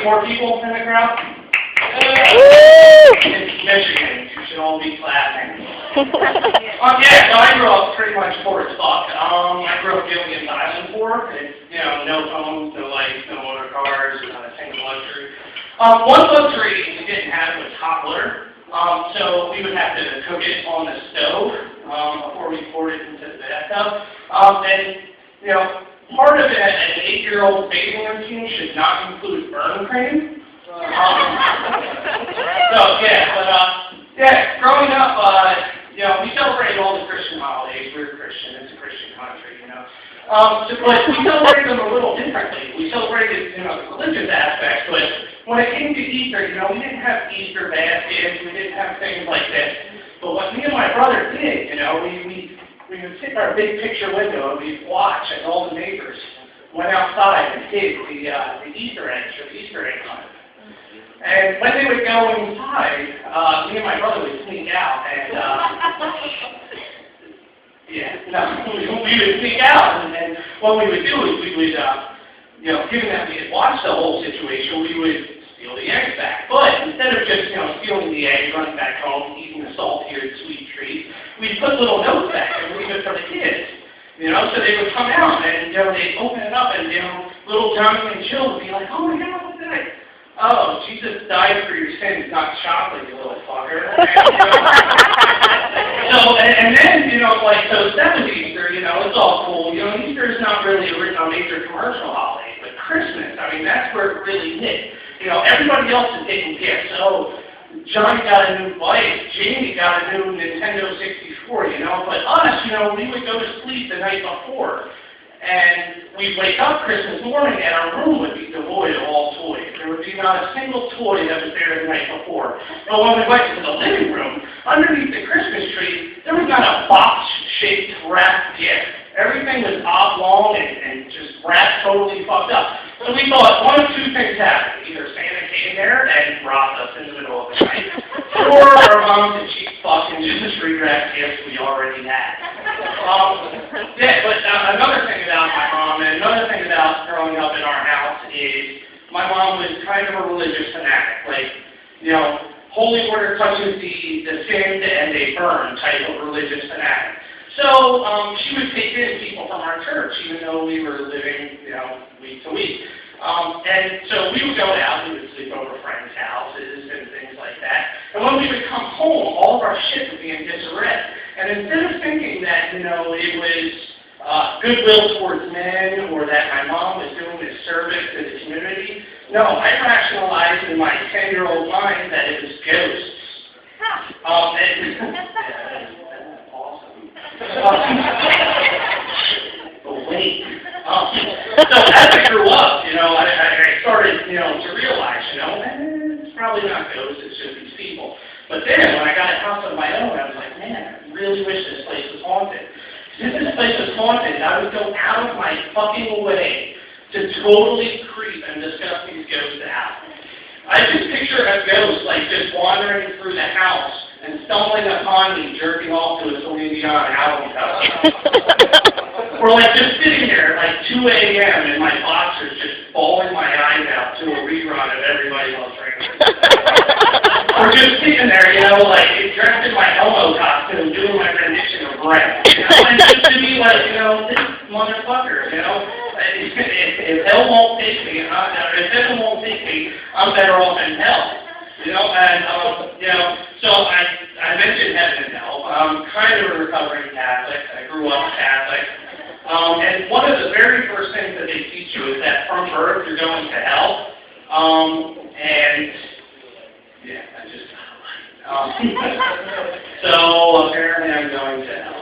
More people in the crowd? It's Michigan. You should all be clapping. Yeah, so I grew up pretty much poor as fuck. I grew up Gilligan's Island poor. It's, no phones, no lights, no motor cars, not a single luxury. One luxury we didn't have was hot water. So we would have to cook it on the stove before we poured it into the bathtub. Part of an 8-year-old bathing routine should not include burn cream. Growing up, we celebrated all the Christian holidays. We're Christian. It's a Christian country, but we celebrated them a little differently. We celebrated, the religious aspects, but when it came to Easter, we didn't have Easter baskets. We didn't have things like this. But what me and my brother did, we would sit in our big picture window and we'd watch as all the neighbors went outside and hid the Easter eggs or the Easter egg hunt. And when they would go inside, me and my brother would sneak out and we would sneak out, and what we would do is we would, given that we had watched the whole situation, we would steal the eggs back. But instead of just, stealing the eggs, running back home, eating the salty or sweet treats, we'd put little notes back and leave it for the kids. So they would come out and, they'd open it up and, little Johnny and Jill would be like, oh my God, what's that? Oh, Jesus died for your sins, not chocolate, you little fucker. So that was Easter, it's all cool. Easter is not really a major commercial holiday, but Christmas, that's where it really hit. Everybody else is taking gifts. So Johnny got a new bike, Jamie got a new Nintendo 64, but us, we would go to sleep the night before. And we'd wake up Christmas morning and our room would be devoid of all toys. There would be not a single toy that was there the night before. But when we went to the living room, underneath the Christmas tree, there was not a box-shaped wrapped gift. Everything was oblong and just wrapped totally fucked up. So we thought one of two things happened. Either Santa came there and robbed us in the middle of the night, or our moms and cheap fucking just re-wrapped gifts we already had. But another thing about my mom, and another thing about growing up in our house is my mom was kind of a religious fanatic. Holy water touches the sin and they burn type of religious fanatic. So she would take in people from our church, even though we were living, week to week. And so we would go out, we would sleep over friends' houses and things like that. And when we would come home, all of our shit would be in disarray. And instead of thinking that, it was goodwill towards men or that my mom was doing this service to the community, no, I rationalized in my 10-year-old mind that it was ghosts. But wait. So as I grew up, I started, to realize, it's probably not ghosts, it's just these people. But then when I got a house of my own, I was like, man, I really wish this place was haunted. If this place was haunted, I would go out of my fucking way to totally creep and discuss these ghosts out. I just picture a ghost, just wandering through the house and stumbling upon me, jerking off to a Celine Dion album cover. Or just sitting there at 2 a.m. in my boxers just bawling my eyes out to a rerun of Everybody Loves Raymond. Or just sitting there, dressed in my Elmo costume doing my rendition of Brett. And just to be this motherfucker, if hell won't take me, if heaven won't take me, I'm better off in hell. So I mentioned heaven and hell. I'm kind of a recovering Catholic. I grew up Catholic. And one of the very first things that they teach you is that from birth you're going to hell. So apparently I'm going to hell.